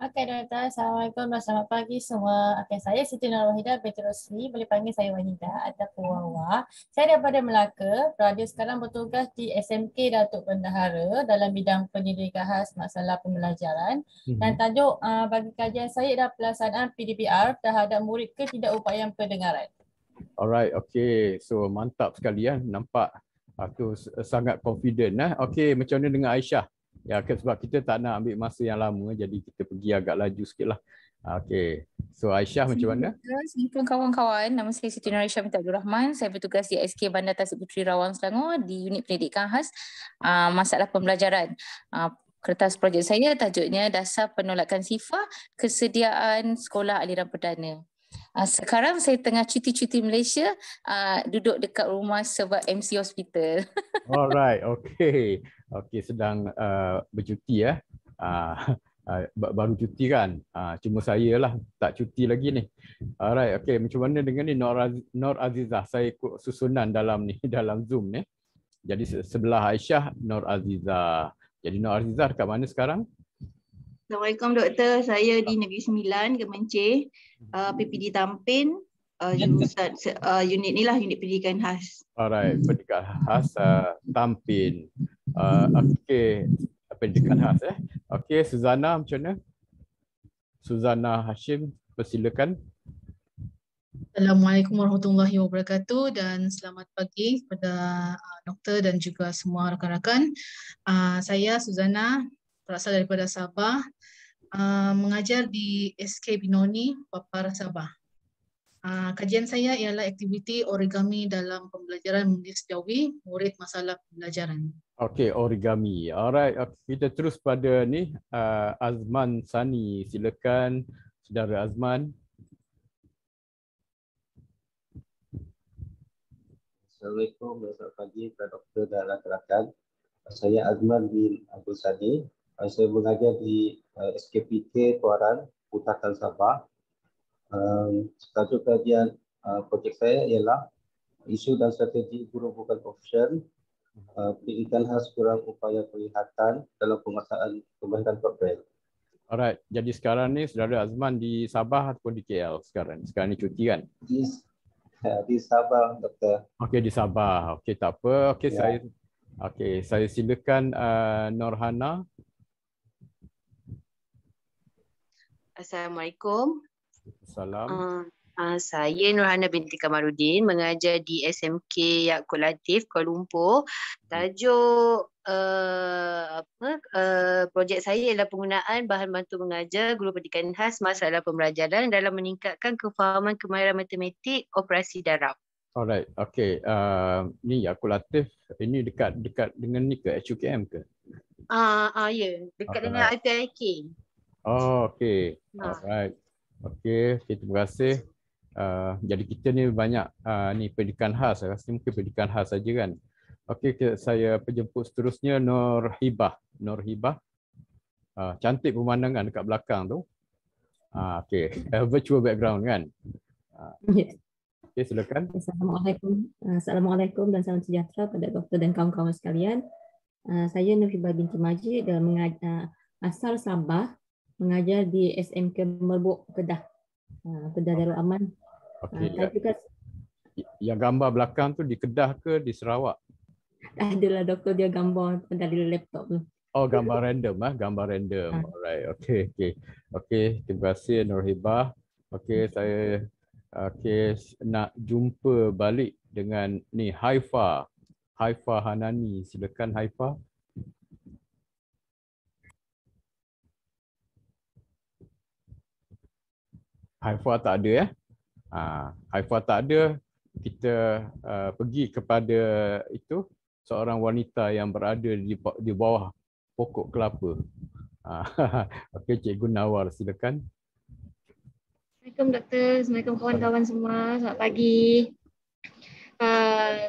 Okey, doktor. Assalamualaikum dan selamat pagi semua. Okey, saya Siti Nurwahidah binti Rosli. Boleh panggil saya Wanida ataupun Wawa. Saya daripada Melaka. Berada sekarang bertugas di SMK Datuk Bendahara dalam bidang pendidikan khas masalah pembelajaran. Dan tajuk bagi kajian saya adalah pelaksanaan PDPR terhadap murid ketidakupayaan pendengaran. Alright, okay. So mantap sekali ya. Nampak tu sangat confident. Okay, macam mana dengan Aisyah? Ya, sebab kita tak nak ambil masa yang lama, jadi kita pergi agak laju sikit lah. Okay, so Aisyah macam mana? Assalamualaikum kawan-kawan. Nama saya Siti Nuraisyah binti Abdul Rahman. Saya bertugas di SK Bandar Tasik Puteri Rawang Selangor di unit pendidikan khas masalah pembelajaran. Kertas projek saya tajuknya Dasar Penolakan Sifar Kesediaan Sekolah Aliran Perdana. Sekarang saya tengah cuti-cuti Malaysia, duduk dekat rumah sebab MC hospital. Alright, okay. Okay, sedang bercuti ya. Baru cuti kan. Cuma saya lah tak cuti lagi ni. Alright, okay. Macam mana dengan ni Nur Azizah? Saya ikut susunan dalam ni, dalam Zoom ni. Jadi sebelah Aisyah, Nur Azizah. Jadi Nur Azizah dekat mana sekarang? Assalamualaikum doktor, saya di Negeri Sembilan, Kemencih, PPD Tampin, jurusan unit ni lah, unit pendidikan khas. Alright, pendidikan khas Tampin. Okey, pendidikan khas Okey, Suzana macam mana? Suzana Hashim, persilakan. Assalamualaikum warahmatullahi wabarakatuh dan selamat pagi kepada doktor dan juga semua rakan-rakan. Saya Suzana, berasal daripada Sabah, mengajar di SK Binoni, Papar, Sabah. Kajian saya ialah aktiviti origami dalam pembelajaran menulis jawi, murid masalah pembelajaran. Okey, origami. Alright, kita terus pada ni Azman Sani. Silakan saudara Azman. Assalamualaikum dan selamat pagi kepada doktor dan rakan-rakan. Saya Azman bin Abdul Sani. Saya mengajar di SKPK Tuaran, Putakan Sabah. Tajuk kajian projek saya ialah isu dan strategi guru bukan profesion, pendidikan khas kurang upaya penglihatan dalam penguasaan pembayaran broadband. Alright, jadi sekarang ni saudara Azman di Sabah ataupun di KL sekarang? Sekarang ni cuti kan? Di Sabah, doktor. Okey, di Sabah. Okey, tak apa. Okey, ya. saya silakan Norhana. Assalamualaikum. Salam. Saya Nurhana binti Kamarudin, mengajar di SMK Yaakob Latif, Kuala Lumpur. Tajuk projek saya ialah penggunaan bahan bantu mengajar guru pendidikan khas masalah pembelajaran dalam meningkatkan kefahaman kemahiran matematik operasi darab. Alright, okay. Ni Yaakob Latif, ini dekat dengan ni ke HUKM ke? Ya, dekat dengan IPIK. Oh, okay. Alright. Okay, terima kasih. Jadi kita ni banyak ni pendidikan khas. Saya rasa mungkin pendidikan khas saja kan. Okey, saya penjemput seterusnya Nur Hibah. Nur Hibah. Cantik pemandangan dekat belakang tu. Okey, virtual background kan. Okey, silakan. Assalamualaikum dan salam sejahtera kepada doktor dan kawan-kawan sekalian. Saya Nur Hibah binti Majid dan asal Sabah, mengajar di SMK Merbuk, Kedah. Kedah Darul Aman. Okey. Yang gambar belakang tu di Kedah ke di Sarawak? Adalah doktor, dia gambar dari laptop tu. Oh, gambar random gambar random. Alright, okey, terima kasih Nur Hibah. Okey, saya nak jumpa balik dengan ni Haifa Hanani. Silakan Haifa. Haifa tak ada ya? Haifa tak ada, kita pergi kepada itu seorang wanita yang berada di bawah pokok kelapa. Okey, Cikgu Nawar, silakan. Assalamualaikum doktor, assalamualaikum kawan-kawan semua. Selamat pagi.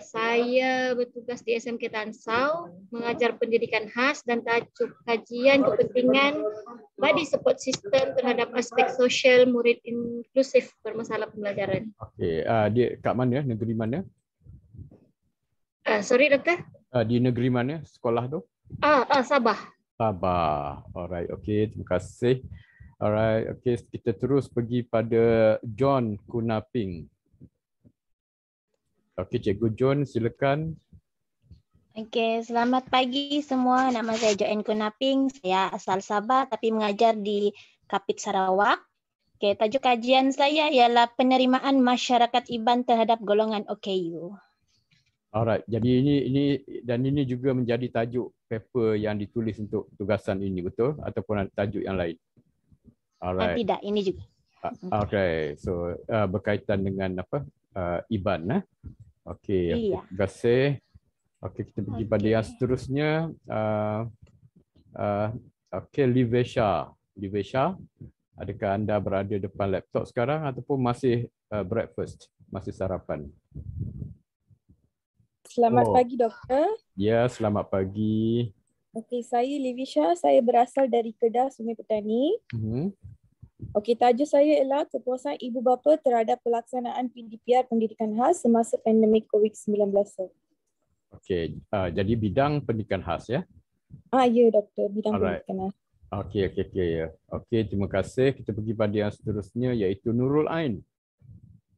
Saya bertugas di SMK Tansau, mengajar pendidikan khas dan tajuk kajian kepentingan body support system terhadap aspek sosial murid inklusif bermasalah pembelajaran. Okey, dia kat mana? Negeri mana? Sorry doktor? Di negeri mana sekolah tu? Sabah. Sabah. Alright, okey, terima kasih. Alright, okay, kita terus pergi pada John Kunaping. Okey, Cikgu John, silakan. Okey, selamat pagi semua. Nama saya Joanne Kunaping. Saya asal Sabah tapi mengajar di Kapit Sarawak. Okey, tajuk kajian saya ialah penerimaan masyarakat IBAN terhadap golongan OKU. Alright, jadi ini juga menjadi tajuk paper yang ditulis untuk tugasan ini, betul? Ataupun ada tajuk yang lain? Alright. Tidak, ini juga. Okay, so berkaitan dengan apa? IBAN, Okey, Iya. terima kasih. Okey, kita pergi pada yang seterusnya. Okey, Livesha. Livesha, adakah anda berada depan laptop sekarang ataupun masih breakfast, masih sarapan? Selamat pagi, Doktor. Ya, selamat pagi. Okey, saya Livesha. Saya berasal dari Kedah, Sungai Petani. Okey, tajuk saya ialah kepuasan ibu bapa terhadap pelaksanaan PDPR pendidikan khas semasa pandemik COVID-19. Okey, jadi bidang pendidikan khas ya? Ya, Doktor, bidang pendidikan khas. Okey. Okey, terima kasih. Kita pergi pada yang seterusnya iaitu Nurul Ain.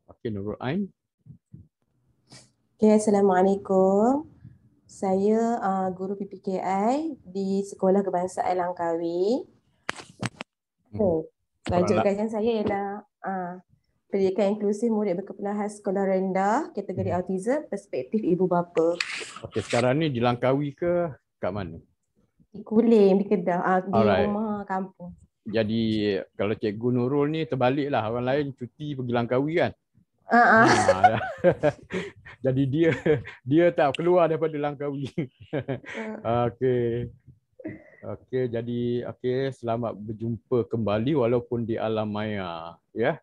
Okey, Nurul Ain. Okay, Assalamualaikum. Saya guru PPKI di Sekolah Kebangsaan Langkawi. Tajuk kajian saya ialah pendidikan inklusif murid berkebutuhan khas sekolah rendah, kategori autism, perspektif ibu bapa. Okey, sekarang ni di Langkawi ke kat mana? Di Kulim, di Kedah, di rumah kampung. Jadi kalau Cikgu Nurul ni terbaliklah, orang lain cuti pergi Langkawi kan? Jadi dia tak keluar daripada Langkawi. Okey, jadi selamat berjumpa kembali walaupun di alam maya ya.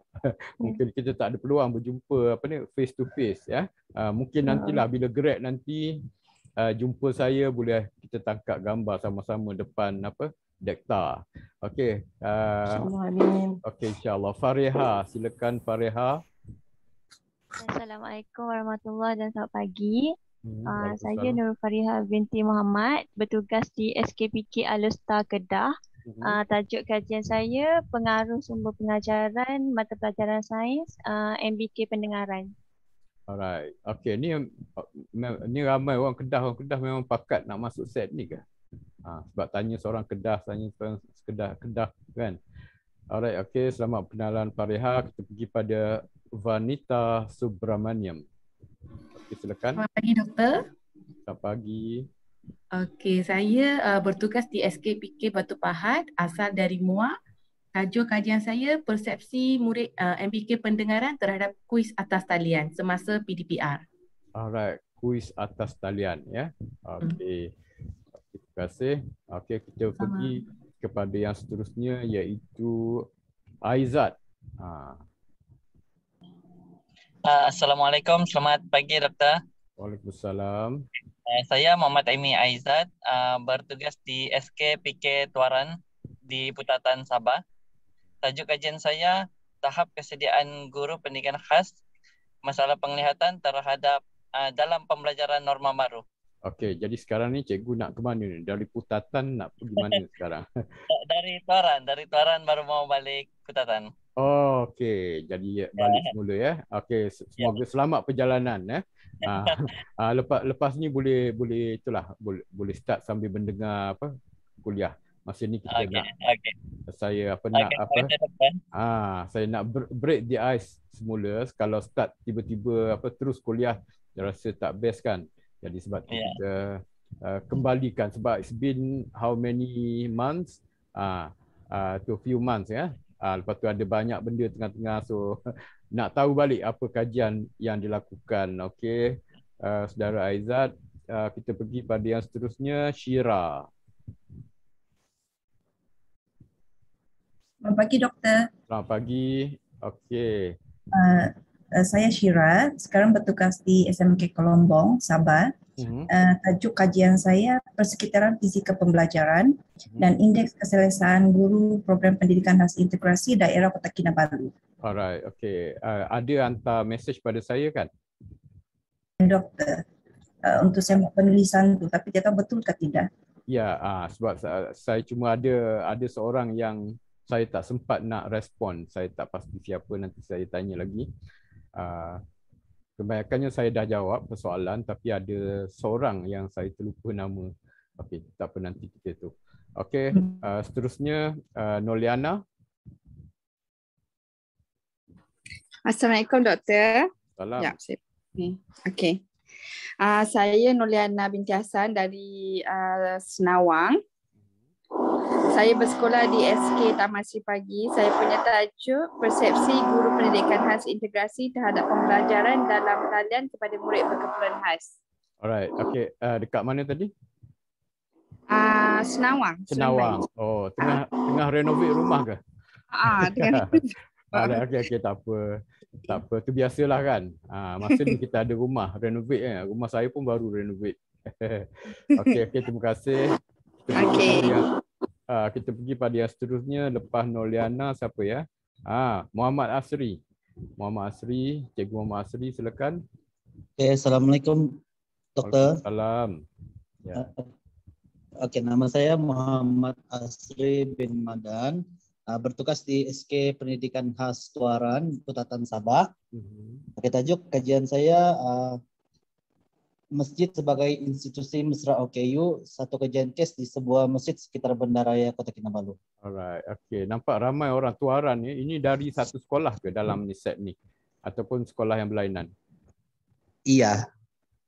Mungkin kita tak ada peluang berjumpa face to face ya. Mungkin nantilah bila grad nanti jumpa saya, boleh kita tangkap gambar sama-sama depan Dekta. Okey. Okey, insya-Allah. Fariha, silakan Fariha. Assalamualaikum warahmatullahi dan selamat pagi. Saya Nur Fariha binti Muhammad, bertugas di SKPK Alustar Kedah. Tajuk kajian saya pengaruh sumber pengajaran mata pelajaran sains MBK pendengaran. Alright. Okey, ni ramai orang Kedah memang pakat nak masuk set ni ke? Sebab tanya seorang Kedah, tanya seorang Kedah kan. Alright, okey, selamat perkenalan Fariha. Kita pergi pada Vanita Subramaniam. Okey, silakan. Selamat pagi, Doktor. Selamat pagi. Okey, saya bertugas di SKPK Batu Pahat, asal dari Muar. Tajuk kajian saya persepsi murid MBK pendengaran terhadap kuis atas talian semasa PDPR. Alright, kuis atas talian ya. Okey. Terima kasih. Okey, kita pergi kepada yang seterusnya iaitu Aizat. Assalamualaikum, selamat pagi Doktor. Waalaikumsalam. Saya Muhammad Aimi Aizat, bertugas di SKPK Tuaran di Putatan Sabah. Tajuk kajian saya tahap kesediaan guru pendidikan khas, masalah penglihatan terhadap dalam pembelajaran norma baru. Okey, jadi sekarang ni cikgu nak ke mana ni? Dari Putatan nak pergi mana sekarang? Dari Tuaran baru mau balik Putatan. Oh, okey. Jadi balik semula ya. Okey, semoga selamat perjalanan ya. Lepas ni boleh itulah boleh start sambil mendengar kuliah. Masa ni kita nak saya saya nak break the ice semula. Kalau start tiba-tiba terus kuliah, saya rasa tak best kan. Jadi sebab kita kembalikan, sebab it's been how many months? To few months ya. Lepas tu ada banyak benda tengah-tengah, so nak tahu balik apa kajian yang dilakukan. Okey, saudara Aizat, kita pergi pada yang seterusnya, Syira. Selamat pagi, Doktor. Selamat pagi. Okey. Saya Syira, sekarang bertugas di SMK Kolombong, Sabah. Tajuk kajian saya persekitaran fizikal pembelajaran dan indeks keselesaan guru program pendidikan khas integrasi daerah Kota Kinabalu. Alright, okey. Ada hantar mesej pada saya kan? Doktor, untuk saya penulisan tu, tapi dia tahu betul ke tidak? Ya, sebab saya cuma ada seorang yang saya tak sempat nak respon. Saya tak pasti siapa, nanti saya tanya lagi. Kebanyakannya saya dah jawab persoalan, tapi ada seorang yang saya terlupa nama. Okey, tak apa, nanti kita tu. Okey, seterusnya Noliana. Assalamualaikum doktor. Salam. Ya, okey. Saya Noliana binti Hassan dari Senawang. Saya bersekolah di SK Taman Sri Pagi. Saya punya tajuk Persepsi Guru Pendidikan Khas Integrasi terhadap Pembelajaran dalam Talian kepada Murid Berkeperluan Khas. Alright, okey. Dekat mana tadi? Senawang. Senawang. Oh, tengah renovate rumah ke? Tengah. Okey, tak apa. Tak apa, tu biasalah kan. Masa ni kita ada rumah renovate kan. Rumah saya pun baru renovate. Okey, terima kasih. Kita pergi pada yang seterusnya lepas Noliana, siapa ya? Muhammad Asri. Cikgu Muhammad Asri, silakan. Okay, Assalamualaikum Doktor. Salam. Ya. Okey, nama saya Muhammad Asri bin Madan. Bertugas di SK Pendidikan Khas Tuaran, Putatan Sabah. Okey, tajuk kajian saya Masjid sebagai institusi mesra OKU, satu kajian kes di sebuah masjid sekitar Bandaraya Kota Kinabalu. Alright, okey. Nampak ramai orang Tuaran ni. Ini dari satu sekolah ke dalam ni set ni? Ataupun sekolah yang berlainan? Iya.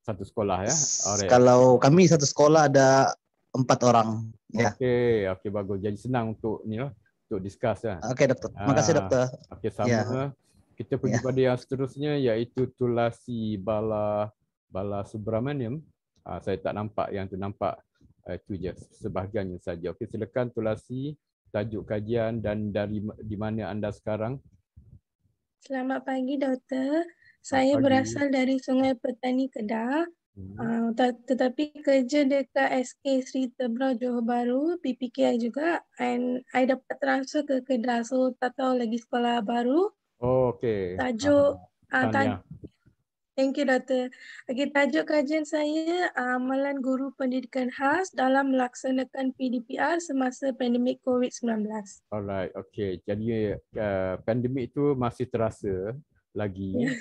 Satu sekolah ya? Alright. Kalau kami satu sekolah ada 4 orang. Ya. Okey, bagus. Jadi senang untuk ni lah, untuk discuss lah. Okey doktor. Terima kasih doktor. Okey, sama. Kita pergi pada yang seterusnya, iaitu Tulasi Bala Subramaniam. Saya tak nampak, yang tu nampak itu je sebahagiannya saja. Okey, silakan Tulasi, tajuk kajian dan di mana anda sekarang? Selamat pagi doktor. Saya berasal dari Sungai Petani Kedah. Tetapi kerja dekat SK Sri Tebrau Johor Bahru, PPKI juga, and I dapat transfer ke Kedah, so tak tahu lagi sekolah baru. Oh, okey. Tajuk thank you doktor. Okay, tajuk kajian saya amalan guru pendidikan khas dalam melaksanakan PDPR semasa pandemik COVID-19. Alright, okey. Jadi pandemik itu masih terasa lagi.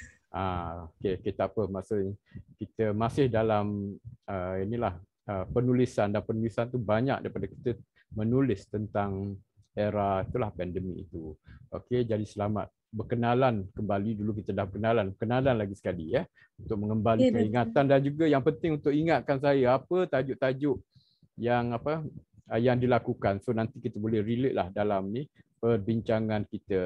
Okey, tak apa, maksudnya kita masih dalam penulisan, dan penulisan tu banyak daripada kita menulis tentang era itulah pandemik itu. Okey, jadi selamat berkenalan kembali. Dulu kita dah berkenalan lagi sekali ya, untuk mengembalikan ingatan, dan juga yang penting untuk ingatkan saya apa tajuk-tajuk yang dilakukan, so nanti kita boleh relate lah dalam ni perbincangan kita.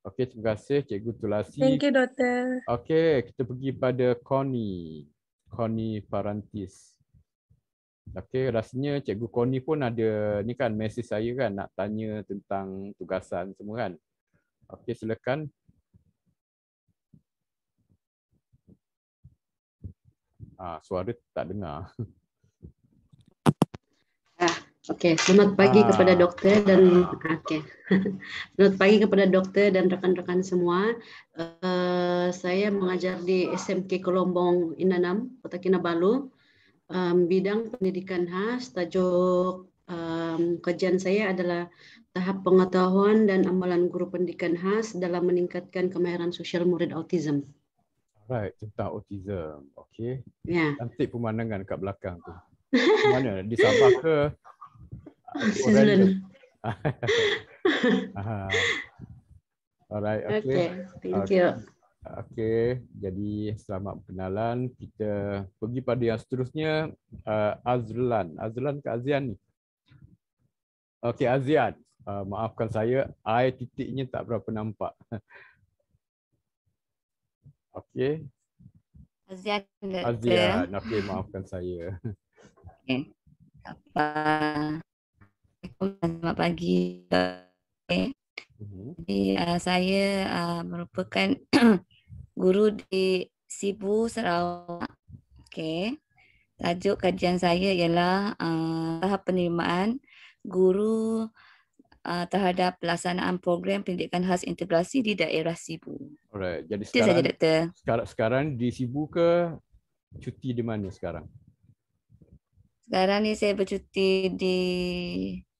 Okey, terima kasih Cikgu Tulasi. Thank you doktor. Okey, kita pergi pada Connie Parantis. Okey, rasanya Cikgu Connie pun ada ni kan, mesej saya kan, nak tanya tentang tugasan semua kan. Okey, silakan. Suara tak dengar. Okey, selamat pagi kepada doktor dan selamat pagi kepada doktor dan rekan-rekan semua. Saya mengajar di SMK Kolombong Inanam, Kota Kinabalu, bidang pendidikan khas. Tajuk kajian saya adalah tahap pengetahuan dan amalan guru pendidikan khas dalam meningkatkan kemahiran sosial murid autism. Right, tentang autism. Okey. Ya. Cantik pemandangan kat belakang tu. Mana? Di Sabah ke? Switzerland. Alright, okay. Thank you. Okey, jadi selamat berkenalan. Kita pergi pada yang seterusnya, Azlan ke Azian ni? Okey, Azian. Maafkan saya, I titiknya tak berapa nampak. Okey. Azian. Okey, maafkan saya. Okey. Selamat pagi. Jadi, saya merupakan guru di Sibu, Sarawak. Okey. Tajuk kajian saya ialah tahap penerimaan guru terhadap pelaksanaan program pendidikan khas integrasi di daerah Sibu. Alright. Jadi itu saja, doktor. Sekarang di Sibu ke cuti di mana sekarang? Sekarang ni saya bercuti di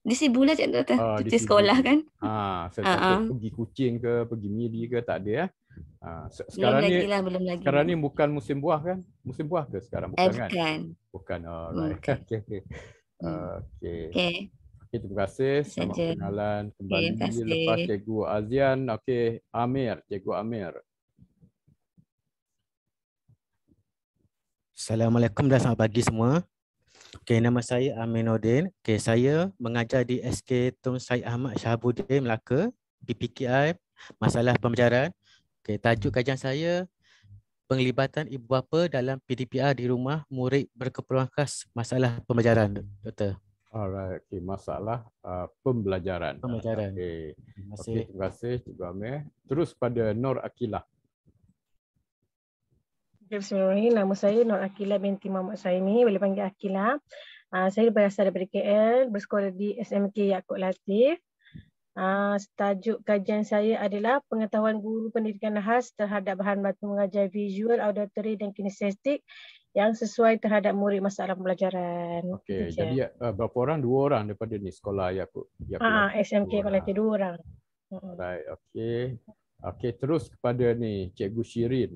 Di Sibu lah Cik Doktor. Di Cuti sekolah Sibu. kan. Saya tak tahu pergi Kuching ke, pergi Miri ke, tak ada ya. Sekarang ni, belum lagi. sekarang ni bukan musim buah kan? Musim buah ke sekarang? Bukan kan? Bukan. Alright. Bukan. Okay. Terima kasih. Selamat kenalan kembali. Terima kasih. Lepas Cikgu Azian, Amir, Cikgu Amir. Assalamualaikum dan selamat pagi semua. Nama saya Aminuddin. Saya mengajar di SK Tun Syed Ahmad Shahabuddin Melaka, PPKI, masalah pembelajaran. Tajuk kajian saya, penglibatan ibu bapa dalam PDPR di rumah murid berkeperluan khas masalah pembelajaran, Doktor. Alright, masalah pembelajaran. Terima kasih. Terima kasih Cikgu Amir. Terus pada Nur Akilah. Bismillahirrahmanirrahim. Nama saya Nur Akilah binti Muhammad Saimi, boleh panggil Akilah. Saya berasal daripada KL, bersekolah di SMK Yaakob Latif. Tajuk kajian saya adalah pengetahuan guru pendidikan khas terhadap bahan baku mengajar visual, auditory dan kinestetik yang sesuai terhadap murid masalah pembelajaran. Okey, jadi berapa orang? 2 orang daripada ni sekolah Yaakob. SMK Yaakob Latif 2 orang. Alright, okey. Okey, terus kepada ni Cikgu Shirin.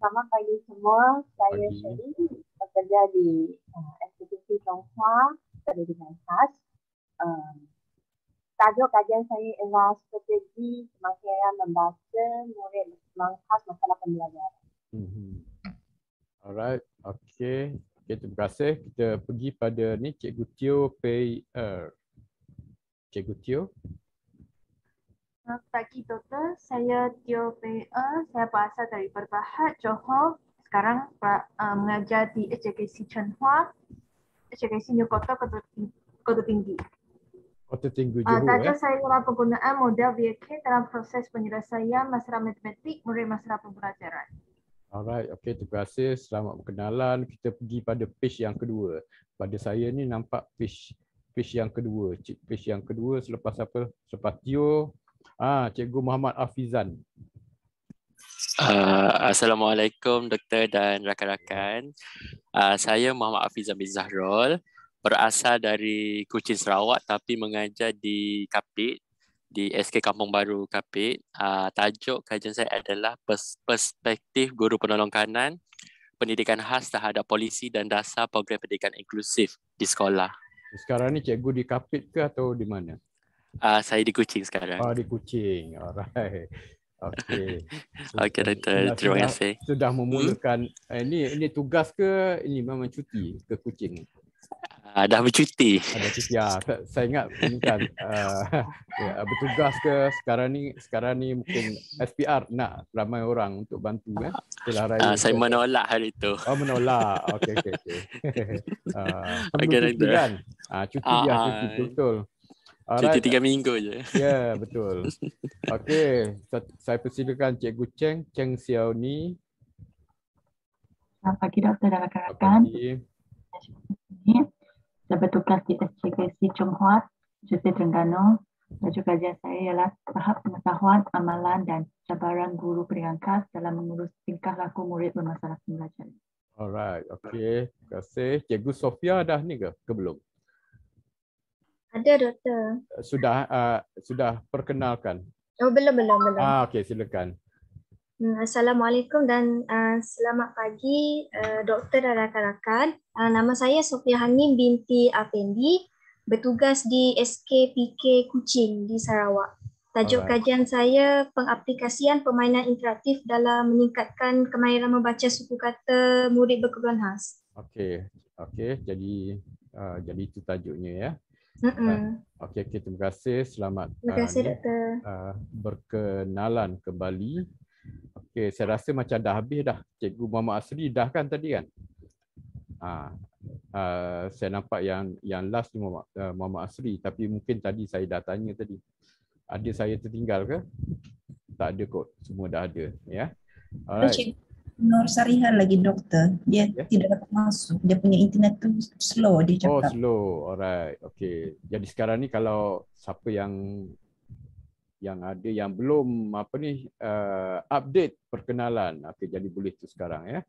Selamat pagi semua. Saya Shirin, bekerja di SPPC Chonghua Pendidikan Khas. Tajuk kajian saya ialah strategi kemahiran membaca murid berkeperluan khas masalah pembelajaran. Alright, okey. Terima kasih. Kita pergi pada ni Cikgu Teo Pei Er. Cikgu Teo. Selamat pagi Doktor, saya Teo Pei Er. Saya berasal dari Berhad, Johor. Sekarang mengajar di SJKC Chonghua, SJKC New Kota, Kota Tinggi. Kota Tinggi Johor. Tajuk saya adalah penggunaan model VK dalam proses penyelesaian masalah matematik murid masalah pembelajaran. Alright, okey, terima kasih. Selamat berkenalan. Kita pergi pada page yang kedua. Pada saya ni nampak page yang kedua. Page yang kedua selepas apa? Selepas Teo. Cikgu Muhammad Afizan. Assalamualaikum Doktor dan rakan-rakan. Saya Muhammad Afizan bin Zahrul. Berasal dari Kuching, Sarawak tapi mengajar di Kapit, di SK Kampung Baru Kapit. Tajuk kajian saya adalah perspektif guru penolong kanan, pendidikan khas terhadap polisi dan dasar program pendidikan inklusif di sekolah. Sekarang ni cikgu di Kapit ke atau di mana? Saya di Kuching sekarang. Di Kuching. Alright. Okey. Okey Doktor, terima kasih. Sudah memulakan ini tugas ke ini memang cuti ke Kuching? Dah bercuti. Ada cuti ya. Saya ingat ini kan bertugas ke sekarang ni mungkin SPR nak ramai orang untuk bantu Setelah raya. Saya menolak hari itu. Menolak. Okey. Okey Doktor. Kan? Cuti betul. Cuti 3 minggu je. Ya, betul. Okey, saya persilakan Cikgu Cheng Xiao Ni. Selamat pagi Doktor dan rakan-rakan. Saya bertugas di SJKC Chonghua, Jurusan Terengganu. Tajuk kajian saya ialah tahap pengetahuan, amalan dan cabaran guru pendidikan khas dalam mengurus tingkah laku murid bermasalah pembelajaran. Alright, okey. Terima kasih. Cikgu Sofia dah ni ke belum? Ada Doktor. Sudah perkenalkan. Belum. Okey, silakan. Assalamualaikum dan selamat pagi Doktor dan rakan-rakan. Nama saya Sofia Hani binti Afendi, bertugas di SKPK Kuching di Sarawak. Tajuk kajian saya pengaplikasian permainan interaktif dalam meningkatkan kemahiran membaca suku kata murid berkeperluan khas. Okey. Jadi itu tajuknya ya. Okey, terima kasih. Selamat terima kasih Doktor. Berkenalan kembali. Okey, saya rasa macam dah habis dah. Cikgu Muhammad Asri dah kan tadi kan? Saya nampak yang last ni Muhammad Asri, tapi mungkin tadi saya dah tanya tadi. Ada saya tertinggal ke? Tak ada kot. Semua dah ada ya. Alright. Nur Sarihan lagi Doktor. Dia tidak dapat masuk. Dia punya internet tu slow dia cakap. Slow. Alright. Okey. Jadi sekarang ni kalau siapa yang ada yang belum update perkenalan, jadi boleh tu sekarang ya.